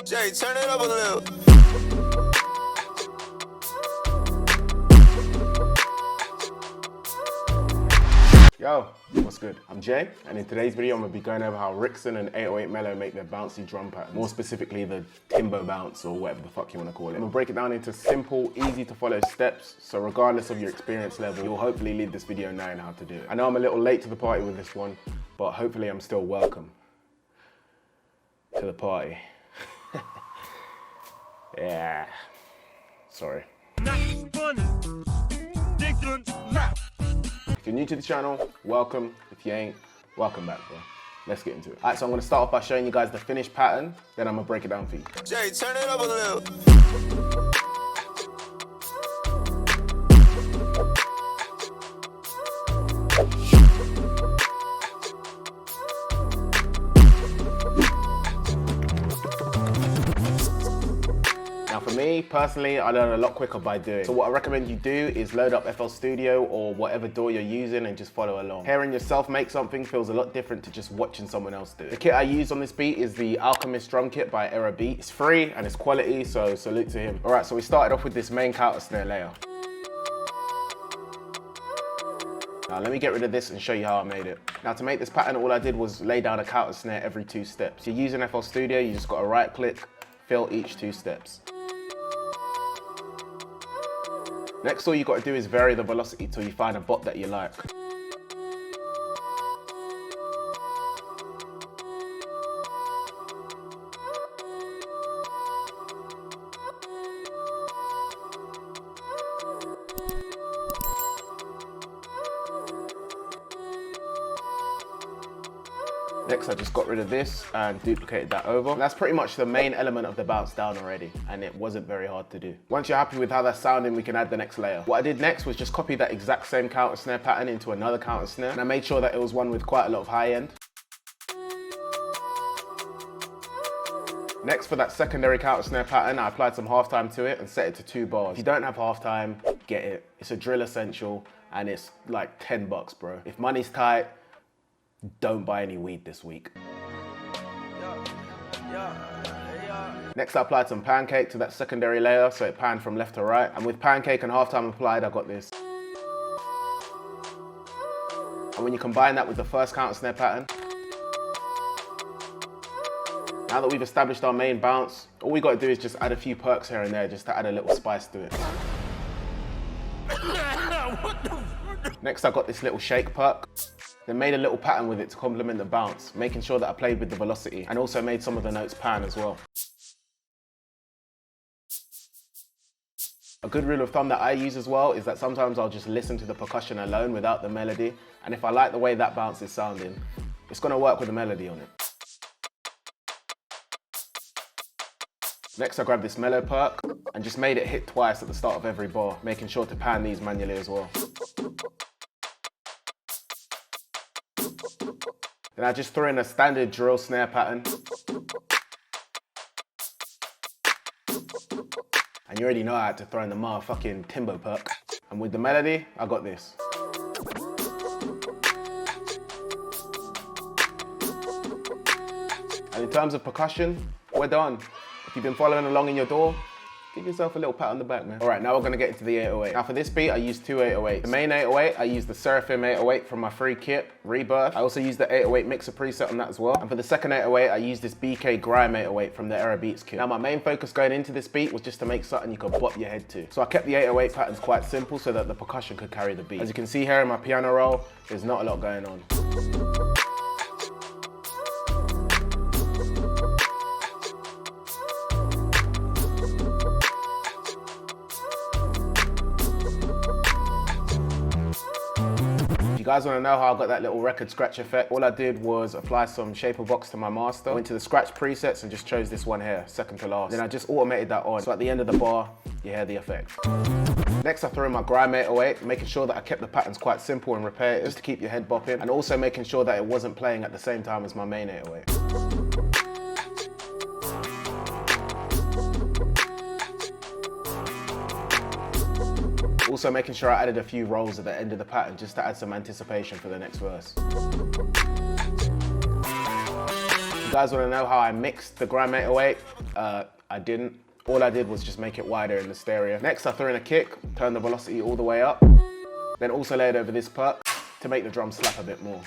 Jay, turn it up a little. Yo, what's good? I'm Jay, and in today's video I'm going to be going over how Rxckson and 808 Melo make their bouncy drum pattern. More specifically, the timbo bounce, or whatever the fuck you want to call it. I'm going to break it down into simple, easy to follow steps, so regardless of your experience level, you'll hopefully leave this video knowing how to do it. I know I'm a little late to the party with this one, but hopefully I'm still welcome to the party. Yeah, sorry. If you're new to the channel, welcome. If you ain't, welcome back, bro. Let's get into it. Alright, so I'm gonna start off by showing you guys the finished pattern, then I'm gonna break it down for you. Jay, turn it up a little. Now for me, personally, I learn a lot quicker by doing. So what I recommend you do is load up FL Studio or whatever DAW you're using and just follow along. Hearing yourself make something feels a lot different to just watching someone else do it. The kit I use on this beat is the Alchemist drum kit by Era Beat. It's free and it's quality, so salute to him. All right, so we started off with this main counter snare layer. Now let me get rid of this and show you how I made it. Now to make this pattern, all I did was lay down a counter snare every 2 steps. If you're using FL Studio, you just gotta right click, fill each 2 steps. Next, all you got to do is vary the velocity till you find a bot that you like. Next, I just got rid of this and duplicated that over. And that's pretty much the main element of the bounce down already, and it wasn't very hard to do. Once you're happy with how that's sounding, we can add the next layer. What I did next was just copy that exact same counter snare pattern into another counter snare, and I made sure that it was one with quite a lot of high end. Next, for that secondary counter snare pattern, I applied some halftime to it and set it to 2 bars. If you don't have halftime, get it. It's a drill essential, and it's like 10 bucks, bro. If money's tight, don't buy any weed this week. Next, I applied some pancake to that secondary layer, so it panned from left to right. And with pancake and halftime applied, I got this. And when you combine that with the first counter snare pattern, now that we've established our main bounce, all we got to do is just add a few perks here and there, just to add a little spice to it. Next, I got this little shake perk. Then made a little pattern with it to complement the bounce, making sure that I played with the velocity, and also made some of the notes pan as well. A good rule of thumb that I use as well is that sometimes I'll just listen to the percussion alone without the melody, and if I like the way that bounce is sounding, it's gonna work with the melody on it. Next, I grabbed this Melo perk and just made it hit twice at the start of every bar, making sure to pan these manually as well. Then I just threw in a standard drill snare pattern. And you already know I had to throw in the motherfucking timbo perk. And with the melody, I got this. And in terms of percussion, we're done. If you've been following along in your DAW, give yourself a little pat on the back, man. All right, now we're gonna get into the 808. Now for this beat, I used 2 808s. The main 808, I used the Seraphim 808 from my free kit, Rebirth. I also used the 808 mixer preset on that as well. And for the second 808, I used this BK Grime 808 from the Era Beats kit. Now my main focus going into this beat was just to make something you could bop your head to. So I kept the 808 patterns quite simple so that the percussion could carry the beat. As you can see here in my piano roll, there's not a lot going on. If you guys want to know how I got that little record scratch effect, all I did was apply some shaper box to my master, went to the scratch presets and just chose this one here, second to last. Then I just automated that on, so at the end of the bar, you hear the effect. Next, I threw in my Grime 808, making sure that I kept the patterns quite simple and repetitive, just to keep your head bopping, and also making sure that it wasn't playing at the same time as my main 808. Also making sure I added a few rolls at the end of the pattern just to add some anticipation for the next verse. You guys wanna know how I mixed the Grime 808? I didn't. All I did was just make it wider in the stereo. Next, I threw in a kick, turn the velocity all the way up, then also layered over this perk to make the drum slap a bit more.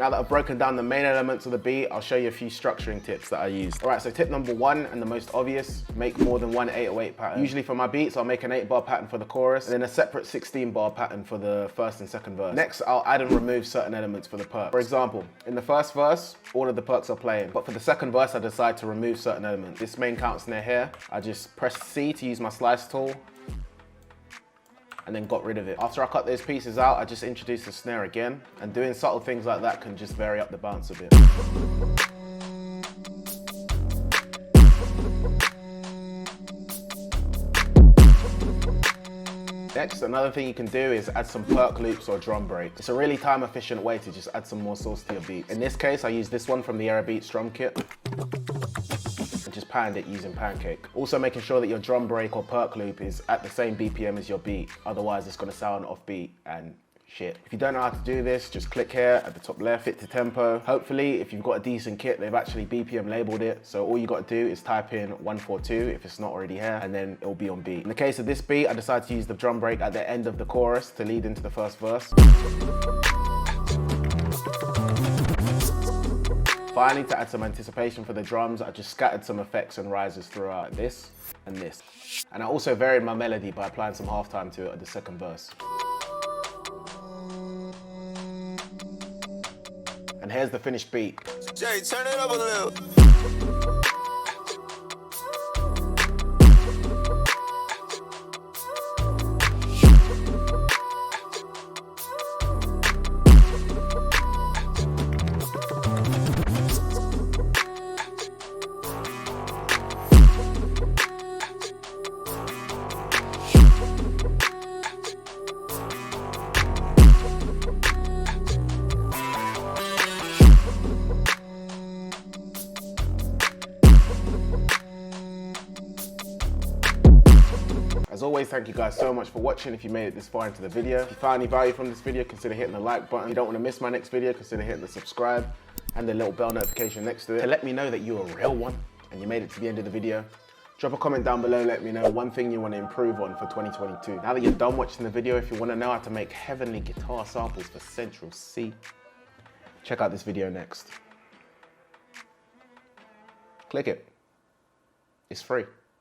Now that I've broken down the main elements of the beat, I'll show you a few structuring tips that I used. All right, so tip number one, and the most obvious, make more than one 808 pattern. Usually for my beats, I'll make an 8-bar pattern for the chorus, and then a separate 16-bar pattern for the first and second verse. Next, I'll add and remove certain elements for the perk. For example, in the first verse, all of the perks are playing, but for the second verse, I decide to remove certain elements. This main counts snare here. I just press C to use my slice tool, and then got rid of it. After I cut those pieces out, I just introduced the snare again, and doing subtle things like that can just vary up the bounce a bit. Next, another thing you can do is add some perk loops or drum break. It's a really time efficient way to just add some more sauce to your beat. In this case, I use this one from the Beats drum kit. Just panned it using Pancake. Also making sure that your drum break or perk loop is at the same BPM as your beat, otherwise it's gonna sound offbeat and shit. If you don't know how to do this, just click here at the top left, fit to tempo. Hopefully, if you've got a decent kit, they've actually BPM labeled it, so all you gotta do is type in 142 if it's not already here, and then it'll be on beat. In the case of this beat, I decided to use the drum break at the end of the chorus to lead into the first verse. Finally, to add some anticipation for the drums, I just scattered some effects and rises throughout this and this. And I also varied my melody by applying some halftime to it at the second verse. And here's the finished beat. Jay, turn it up a little. As always, thank you guys so much for watching. If you made it this far into the video, if you found any value from this video, consider hitting the like button. If you don't want to miss my next video, consider hitting the subscribe and the little bell notification next to it to let me know that you're a real one and you made it to the end of the video. Drop a comment down below, let me know one thing you want to improve on for 2022. Now that you're done watching the video, if you want to know how to make heavenly guitar samples for Central C, check out this video next. Click it. It's free.